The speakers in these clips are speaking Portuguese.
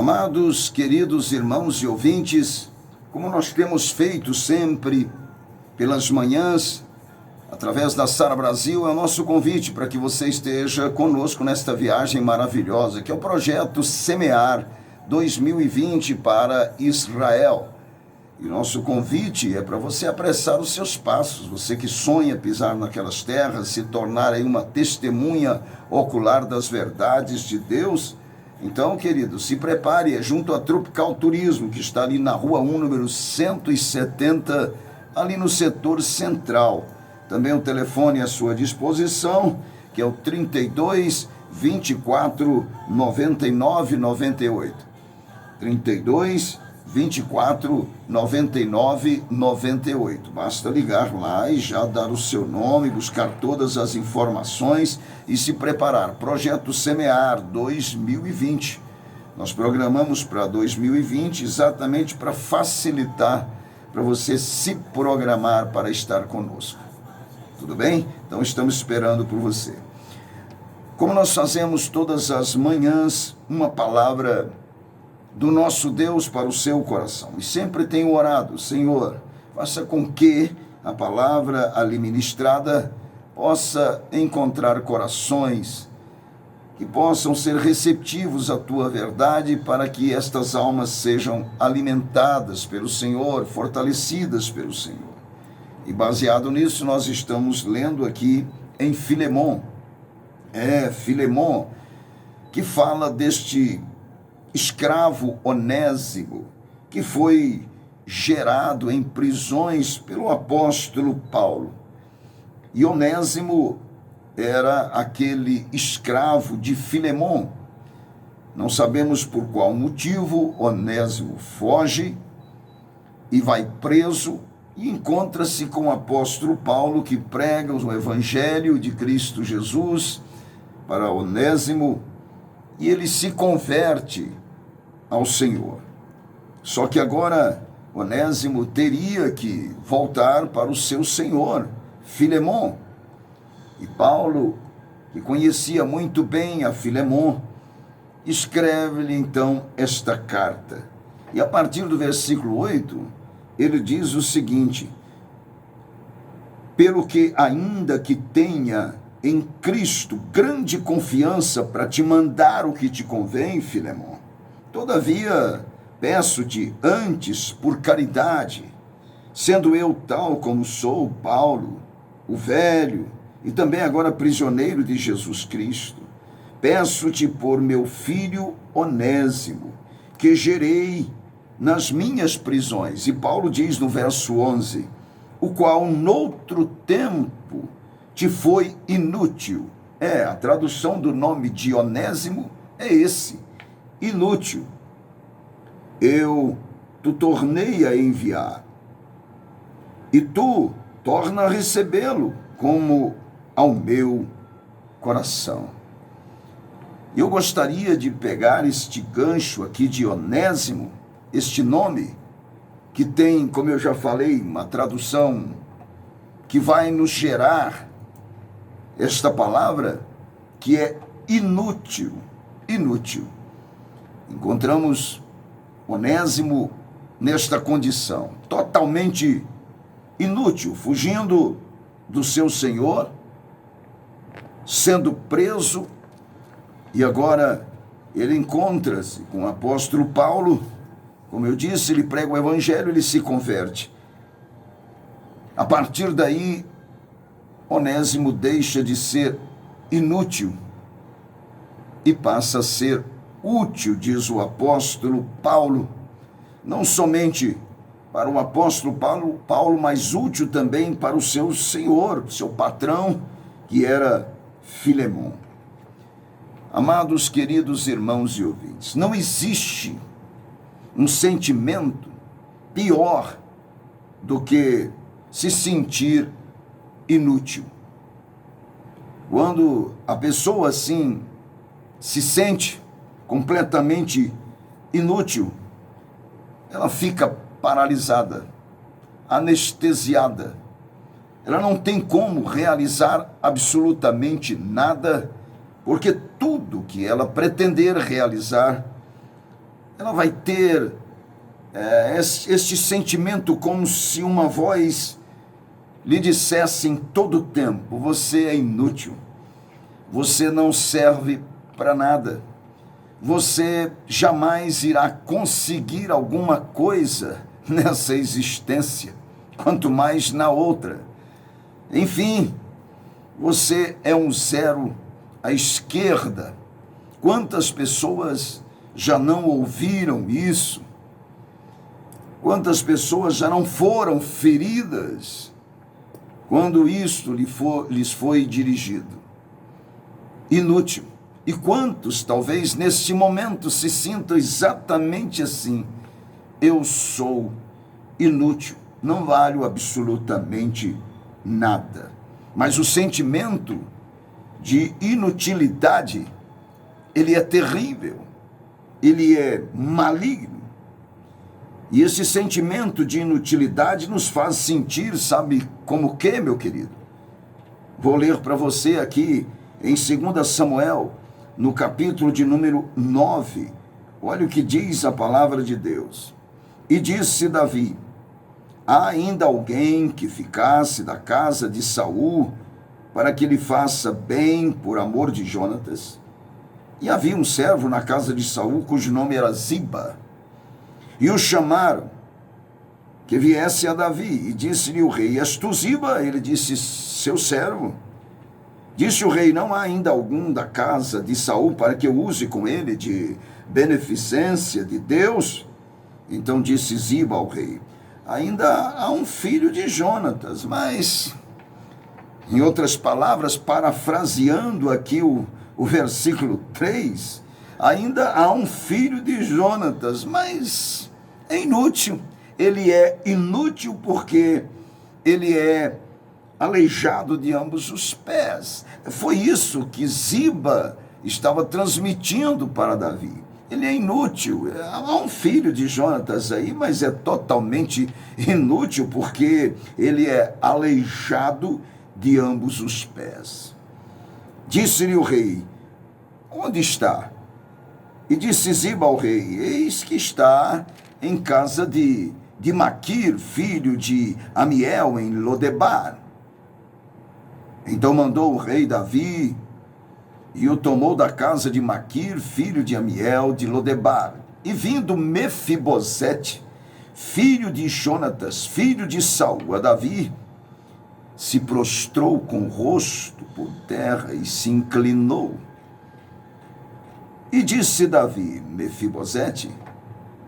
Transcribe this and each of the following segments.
Amados, queridos irmãos e ouvintes, como nós temos feito sempre pelas manhãs, através da Sara Brasil, é o nosso convite para que você esteja conosco nesta viagem maravilhosa, que é o projeto Semear 2020 para Israel. E nosso convite é para você apressar os seus passos, você que sonha pisar naquelas terras, se tornar aí uma testemunha ocular das verdades de Deus. Então, querido, se prepare, é junto à Tropical Turismo, que está ali na Rua 1, número 170, ali no setor central. Também o telefone à sua disposição, que é o 32 24 99 98. 32 24 99 98. Basta ligar lá e já dar o seu nome, buscar todas as informações e se preparar. Projeto Semear 2020. Nós programamos para 2020 exatamente para facilitar para você se programar para estar conosco. Tudo bem? Então estamos esperando por você. Como nós fazemos todas as manhãs, uma palavra do nosso Deus para o seu coração. E sempre tenho orado, Senhor, faça com que a palavra ali ministrada possa encontrar corações que possam ser receptivos à tua verdade, para que estas almas sejam alimentadas pelo Senhor, fortalecidas pelo Senhor. E baseado nisso, nós estamos lendo aqui em Filemon. Filemon, que fala deste escravo Onésimo, que foi gerado em prisões pelo apóstolo Paulo. E Onésimo era aquele escravo de Filemon. Não sabemos por qual motivo Onésimo foge e vai preso e encontra-se com o apóstolo Paulo, que prega o evangelho de Cristo Jesus para Onésimo, e ele se converte ao Senhor. Só que agora Onésimo teria que voltar para o seu senhor, Filemon. E Paulo, que conhecia muito bem a Filemon, escreve-lhe então esta carta. E a partir do versículo 8, ele diz o seguinte: pelo que ainda que tenha em Cristo grande confiança para te mandar o que te convém, Filemon, todavia, peço-te antes por caridade, sendo eu tal como sou, Paulo, o velho, e também agora prisioneiro de Jesus Cristo, peço-te por meu filho Onésimo, que gerei nas minhas prisões. E Paulo diz no verso 11, o qual noutro tempo te foi inútil. A tradução do nome de Onésimo é esse: inútil. Tu tornei a enviar, e tu torna a recebê-lo como ao meu coração. Eu gostaria de pegar este gancho aqui de Onésimo, este nome, que tem, como eu já falei, uma tradução que vai nos gerar esta palavra, que é inútil. Inútil. Encontramos Onésimo nesta condição, totalmente inútil, fugindo do seu senhor, sendo preso, e agora ele encontra-se com o apóstolo Paulo. Como eu disse, ele prega o evangelho, ele se converte. A partir daí, Onésimo deixa de ser inútil e passa a ser útil, diz o apóstolo Paulo, não somente para o apóstolo Paulo, mas útil também para o seu senhor, seu patrão, que era Filemon. Amados, queridos irmãos e ouvintes, não existe um sentimento pior do que se sentir inútil. Quando a pessoa assim se sente completamente inútil, ela fica paralisada, anestesiada. Ela não tem como realizar absolutamente nada, porque tudo que ela pretender realizar, ela vai ter este sentimento como se uma voz lhe dissesse em todo o tempo: você é inútil, você não serve para nada, você jamais irá conseguir alguma coisa nessa existência, quanto mais na outra. Enfim, você é um zero à esquerda. Quantas pessoas já não ouviram isso? Quantas pessoas já não foram feridas quando isto lhes foi dirigido? Inútil. E quantos talvez neste momento se sintam exatamente assim: eu sou inútil, não valho absolutamente nada. Mas o sentimento de inutilidade, ele é terrível, ele é maligno. E esse sentimento de inutilidade nos faz sentir, sabe como o quê, meu querido? Vou ler para você aqui em 2 Samuel, no capítulo de número 9. Olha o que diz a palavra de Deus. E disse Davi: há ainda alguém que ficasse da casa de Saul para que lhe faça bem por amor de Jonatas? E havia um servo na casa de Saul cujo nome era Ziba. E o chamaram que viesse a Davi, e disse-lhe o rei: és tu Ziba? Ele disse: seu servo. Disse o rei: não há ainda algum da casa de Saul para que eu use com ele de beneficência de Deus? Então disse Ziba ao rei: ainda há um filho de Jonatas, mas, em outras palavras, parafraseando aqui o versículo 3, ainda há um filho de Jonatas, mas é inútil. Ele é inútil porque ele é aleijado de ambos os pés. Foi isso que Ziba estava transmitindo para Davi. Ele é inútil. Há um filho de Jonatas aí, mas é totalmente inútil porque ele é aleijado de ambos os pés. Disse-lhe o rei: onde está? E disse Ziba ao rei: eis que está em casa de Maquir, filho de Amiel, em Lodebar. Então mandou o rei Davi e o tomou da casa de Maquir, filho de Amiel, de Lodebar. E vindo Mefibosete, filho de Jonatas, filho de Saul, a Davi, se prostrou com o rosto por terra e se inclinou. E disse Davi: Mefibosete?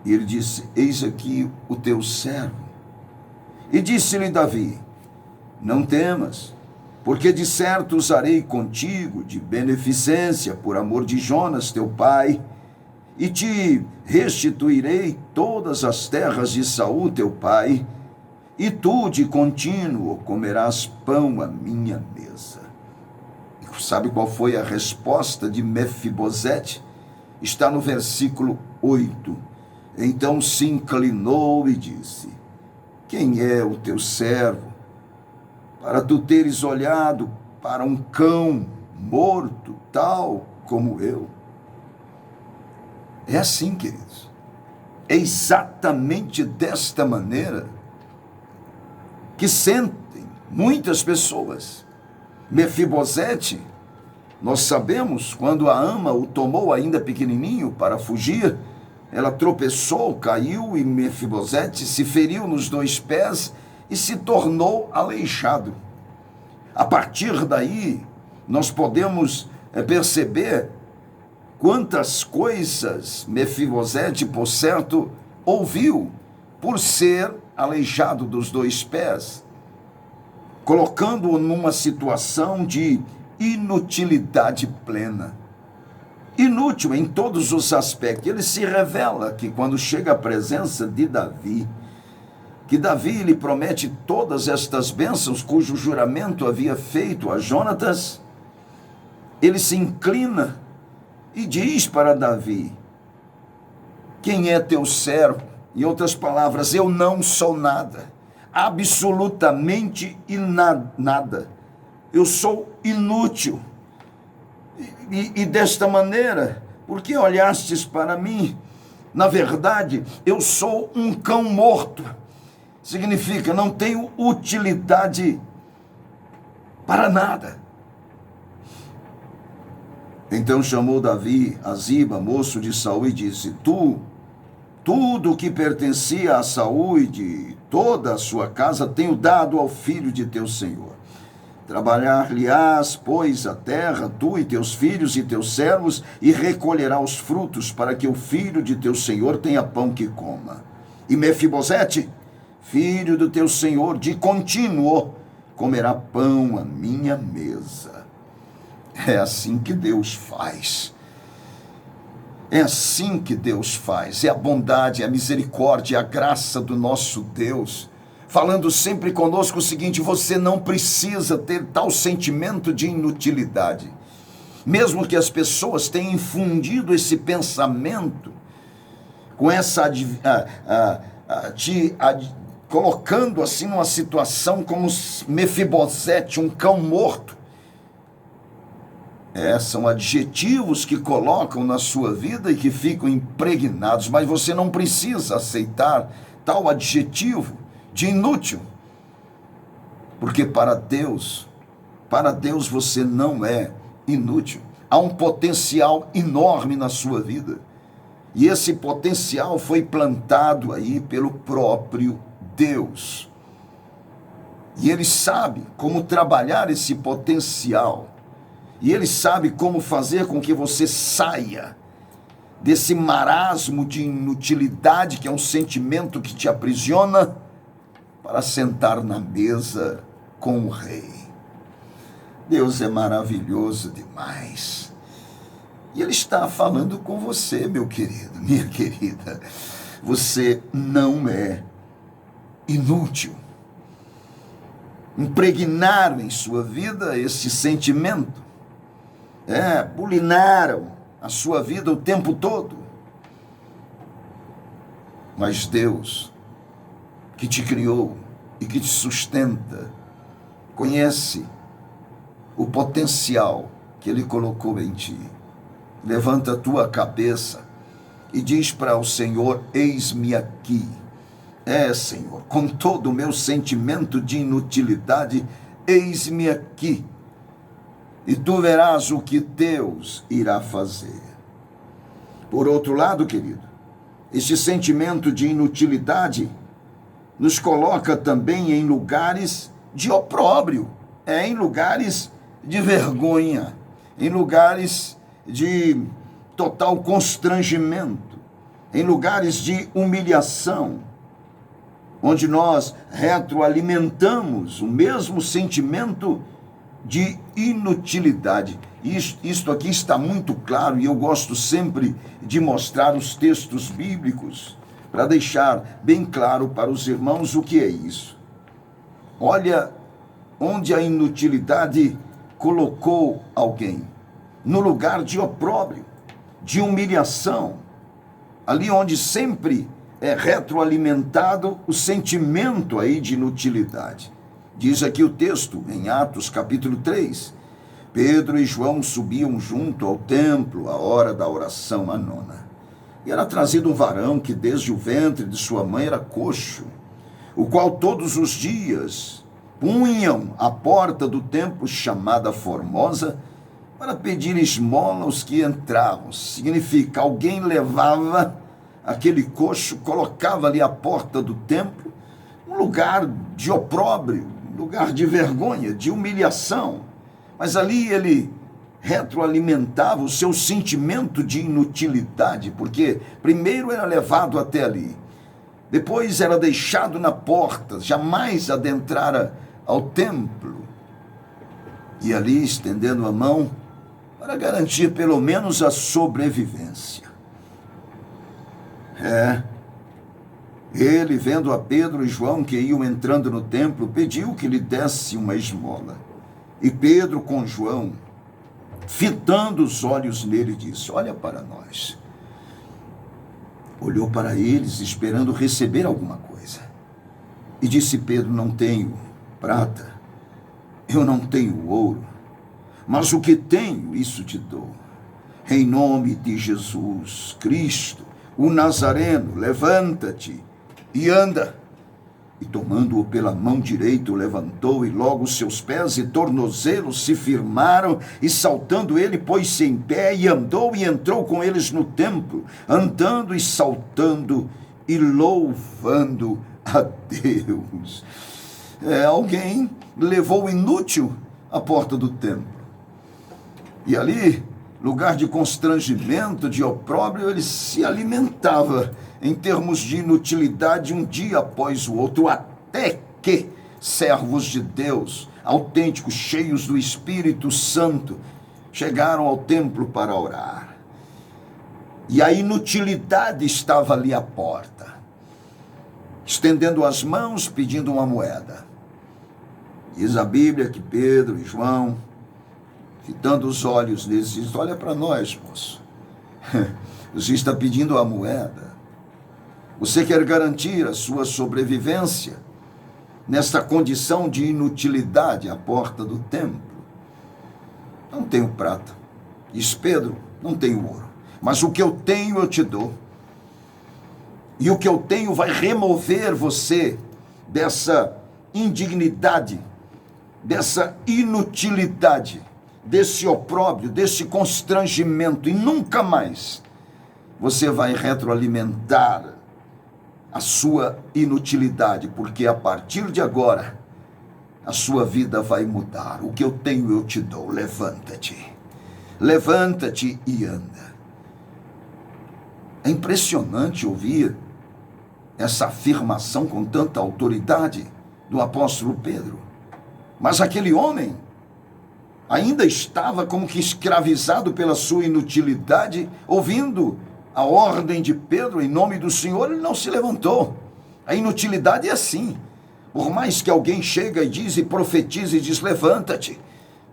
E ele disse: eis aqui o teu servo. E disse-lhe Davi: não temas, porque de certo usarei contigo de beneficência por amor de Jonas teu pai, e te restituirei todas as terras de Saul teu pai, e tu de contínuo comerás pão à minha mesa. E sabe qual foi a resposta de Mefibosete? Está no versículo 8. Então se inclinou e disse: quem é o teu servo, para tu teres olhado para um cão morto, tal como eu? É assim, queridos. É exatamente desta maneira que sentem muitas pessoas. Mefibosete, nós sabemos, quando a ama o tomou ainda pequenininho para fugir, ela tropeçou, caiu, e Mefibosete se feriu nos 2 pés e se tornou aleijado. A partir daí, nós podemos perceber quantas coisas Mefibosete, por certo, ouviu por ser aleijado dos 2 pés, colocando-o numa situação de inutilidade plena. Inútil em todos os aspectos. Ele se revela que quando chega à presença de Davi, que Davi lhe promete todas estas bênçãos cujo juramento havia feito a Jonatas, ele se inclina e diz para Davi: quem é teu servo? Em outras palavras, eu não sou nada, absolutamente nada. Eu sou inútil. E desta maneira, porque olhastes para mim Na verdade, eu sou um cão morto. Significa, não tenho utilidade para nada. Então chamou Davi a Ziba, moço de Saul, e disse: tudo que pertencia a Saul e de toda a sua casa tenho dado ao filho de teu senhor. Trabalhar-lhe-ás, pois, a terra, tu e teus filhos e teus servos, e recolherá os frutos, para que o filho de teu senhor tenha pão que coma. E Mefibosete, filho do teu senhor, de contínuo, comerá pão à minha mesa. É assim que Deus faz. É assim que Deus faz. É a bondade, a misericórdia, a graça do nosso Deus, falando sempre conosco o seguinte: você não precisa ter tal sentimento de inutilidade. Mesmo que as pessoas tenham infundido esse pensamento, com essa colocando assim numa situação como Mefibosete, um cão morto. São adjetivos que colocam na sua vida e que ficam impregnados, mas você não precisa aceitar tal adjetivo de inútil, porque para Deus você não é inútil. Há um potencial enorme na sua vida, e esse potencial foi plantado aí pelo próprio Deus, e Ele sabe como trabalhar esse potencial, e Ele sabe como fazer com que você saia desse marasmo de inutilidade, que é um sentimento que te aprisiona, para sentar na mesa com o Rei. Deus é maravilhoso demais. E Ele está falando com você, meu querido, minha querida. Você não é inútil. Impregnaram em sua vida esse sentimento. Bulinaram a sua vida o tempo todo. Mas Deus, que te criou e que te sustenta, conhece o potencial que Ele colocou em ti. Levanta a tua cabeça e diz para o Senhor: eis-me aqui. Senhor, com todo o meu sentimento de inutilidade, eis-me aqui. E tu verás o que Deus irá fazer. Por outro lado, querido, esse sentimento de inutilidade nos coloca também em lugares de opróbrio, em lugares de vergonha, em lugares de total constrangimento, em lugares de humilhação, onde nós retroalimentamos o mesmo sentimento de inutilidade. Isto aqui está muito claro, e eu gosto sempre de mostrar os textos bíblicos para deixar bem claro para os irmãos o que é isso. Olha onde a inutilidade colocou alguém: no lugar de opróbrio, de humilhação, ali onde sempre é retroalimentado o sentimento aí de inutilidade. Diz aqui o texto, em Atos capítulo 3, Pedro e João subiam junto ao templo à hora da oração à nona. E era trazido um varão que desde o ventre de sua mãe era coxo, o qual todos os dias punham à porta do templo chamada Formosa para pedir esmola aos que entravam. Significa, alguém levava aquele coxo, colocava ali à porta do templo, um lugar de opróbrio, um lugar de vergonha, de humilhação. Mas ali ele retroalimentava o seu sentimento de inutilidade, porque primeiro era levado até ali, depois era deixado na porta, jamais adentrara ao templo, e ali estendendo a mão para garantir pelo menos a sobrevivência. Ele, vendo a Pedro e João que iam entrando no templo, pediu que lhe desse uma esmola. E Pedro, com João, fitando os olhos nele, disse: olha para nós. Olhou para eles, esperando receber alguma coisa. E disse Pedro: não tenho prata, eu não tenho ouro, mas o que tenho, isso te dou. Em nome de Jesus Cristo, o Nazareno: levanta-te e anda. E tomando-o pela mão direita, o levantou, e logo seus pés e tornozelos se firmaram, e saltando ele, pôs-se em pé, e andou e entrou com eles no templo, andando e saltando e louvando a Deus. Alguém levou o inútil à porta do templo. E ali, lugar de constrangimento, de opróbrio, ele se alimentava em termos de inutilidade um dia após o outro, até que servos de Deus, autênticos, cheios do Espírito Santo, chegaram ao templo para orar. E a inutilidade estava ali à porta, estendendo as mãos, pedindo uma moeda. Diz a Bíblia que Pedro e João, fitando os olhos deles, diz: olha para nós, moço. Você está pedindo a moeda. Você quer garantir a sua sobrevivência nesta condição de inutilidade à porta do templo? Não tenho prata. Diz Pedro: não tenho ouro. Mas o que eu tenho eu te dou. E o que eu tenho vai remover você dessa indignidade, dessa inutilidade, desse opróbrio, desse constrangimento, e nunca mais você vai retroalimentar a sua inutilidade, porque a partir de agora a sua vida vai mudar. O que eu tenho eu te dou. Levanta-te. Levanta-te e anda. É impressionante ouvir essa afirmação com tanta autoridade do apóstolo Pedro. Mas aquele homem ainda estava como que escravizado pela sua inutilidade, ouvindo a ordem de Pedro em nome do Senhor. Ele não se levantou. A inutilidade é assim. Por mais que alguém chega e diz e profetiza e diz: levanta-te,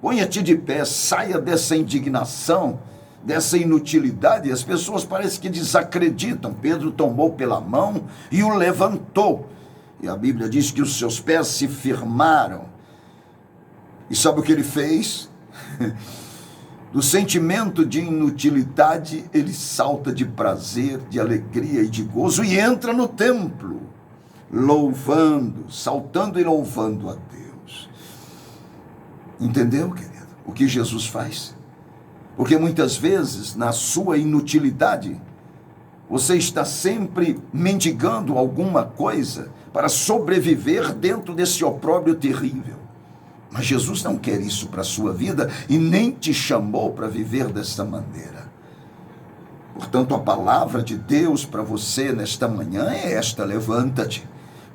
ponha-te de pé, saia dessa indignação, dessa inutilidade, as pessoas parecem que desacreditam. Pedro tomou pela mão e o levantou. E a Bíblia diz que os seus pés se firmaram. E sabe o que ele fez? Do sentimento de inutilidade, ele salta de prazer, de alegria e de gozo e entra no templo, louvando, saltando e louvando a Deus. Entendeu, querido? O que Jesus faz? Porque muitas vezes, na sua inutilidade, você está sempre mendigando alguma coisa para sobreviver dentro desse opróbrio terrível. Mas Jesus não quer isso para a sua vida e nem te chamou para viver desta maneira. Portanto, a palavra de Deus para você nesta manhã é esta: levanta-te,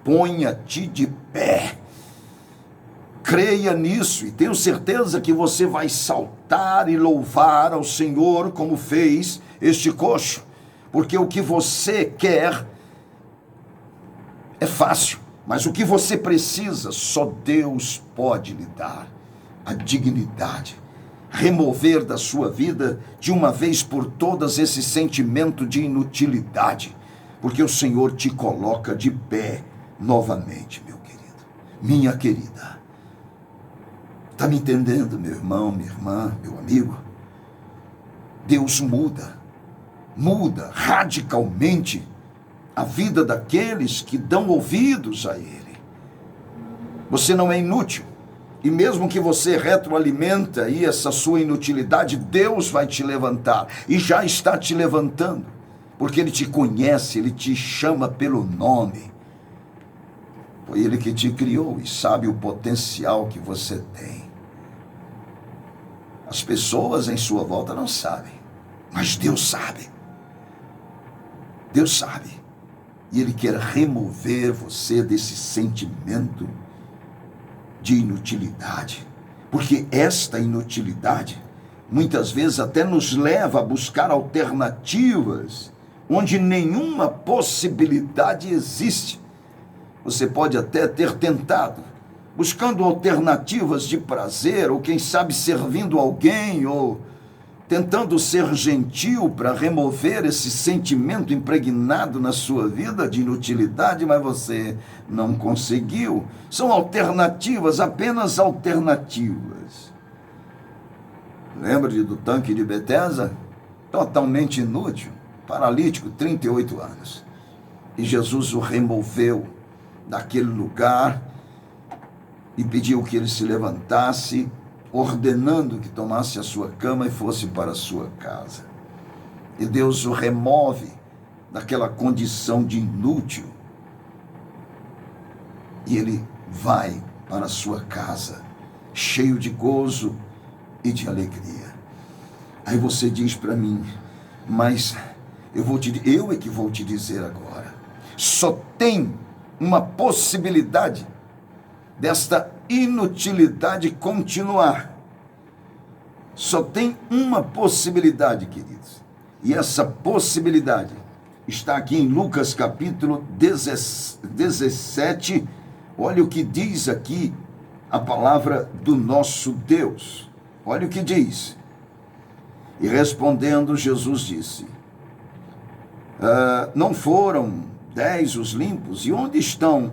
ponha-te de pé. Creia nisso e tenho certeza que você vai saltar e louvar ao Senhor como fez este coxo. Porque o que você quer é fácil. Mas o que você precisa, só Deus pode lhe dar: a dignidade. Remover da sua vida, de uma vez por todas, esse sentimento de inutilidade. Porque o Senhor te coloca de pé novamente, meu querido, minha querida. Está me entendendo, meu irmão, minha irmã, meu amigo? Deus muda radicalmente a vida daqueles que dão ouvidos a Ele. Você não é inútil. E mesmo que você retroalimenta aí essa sua inutilidade, Deus vai te levantar. E já está te levantando. Porque Ele te conhece, Ele te chama pelo nome. Foi Ele que te criou e sabe o potencial que você tem. As pessoas em sua volta não sabem. Mas Deus sabe. Deus sabe. E Ele quer remover você desse sentimento de inutilidade. Porque esta inutilidade, muitas vezes até nos leva a buscar alternativas onde nenhuma possibilidade existe. Você pode até ter tentado, buscando alternativas de prazer, ou quem sabe servindo alguém, ou tentando ser gentil para remover esse sentimento impregnado na sua vida de inutilidade, mas você não conseguiu. São alternativas, apenas alternativas. Lembra do tanque de Betesda? Totalmente inútil. paralítico, 38 anos. E Jesus o removeu daquele lugar e pediu que ele se levantasse, ordenando que tomasse a sua cama e fosse para a sua casa. E Deus o remove daquela condição de inútil. E ele vai para a sua casa, cheio de gozo e de alegria. Aí você diz para mim, mas eu é que vou te dizer agora. Só tem uma possibilidade desta inutilidade continuar. Só tem uma possibilidade, queridos. E essa possibilidade está aqui em Lucas capítulo 17. Olha o que diz aqui a palavra do nosso Deus. Olha o que diz. E respondendo, Jesus disse, não foram 10 os limpos? E onde estão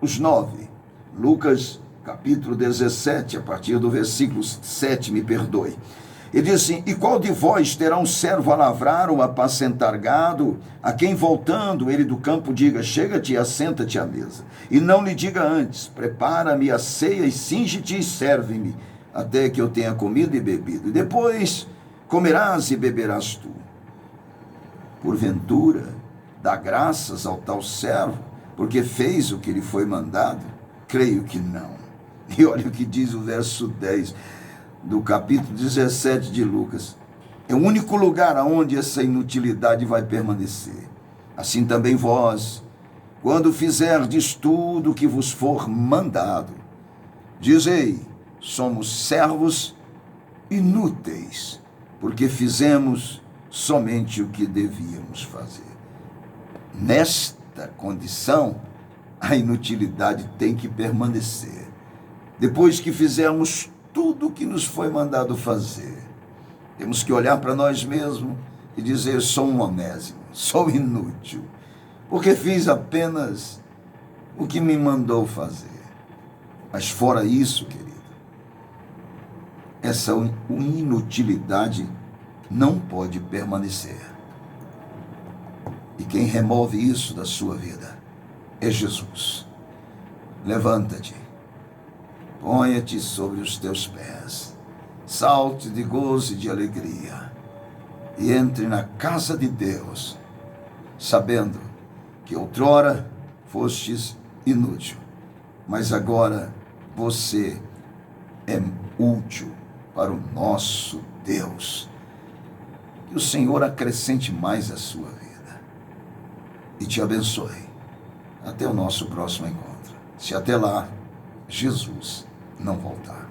os 9? Lucas capítulo 17, a partir do versículo 7, me perdoe. Ele diz assim, e qual de vós terá um servo a lavrar ou a apacentar gado, a quem voltando ele do campo diga, chega-te e assenta-te à mesa, e não lhe diga antes, prepara-me a ceia e cinge-te e serve-me, até que eu tenha comido e bebido, e depois comerás e beberás tu. Porventura, dá graças ao tal servo, porque fez o que lhe foi mandado? Creio que não. E olha o que diz o verso 10 do capítulo 17 de Lucas. É o único lugar onde essa inutilidade vai permanecer. Assim também vós, quando fizerdes tudo o que vos for mandado, dizei, somos servos inúteis, porque fizemos somente o que devíamos fazer. Nesta condição, a inutilidade tem que permanecer. Depois que fizermos tudo o que nos foi mandado fazer, temos que olhar para nós mesmos e dizer, sou um onésimo, sou inútil, porque fiz apenas o que me mandou fazer. Mas fora isso, querido, essa inutilidade não pode permanecer. E quem remove isso da sua vida é Jesus. Levanta-te, ponha-te sobre os teus pés, salte de gozo e de alegria, e entre na casa de Deus, sabendo que outrora fostes inútil, mas agora você é útil para o nosso Deus. Que o Senhor acrescente mais a sua vida e te abençoe. Até o nosso próximo encontro. Se até lá, Jesus não voltar.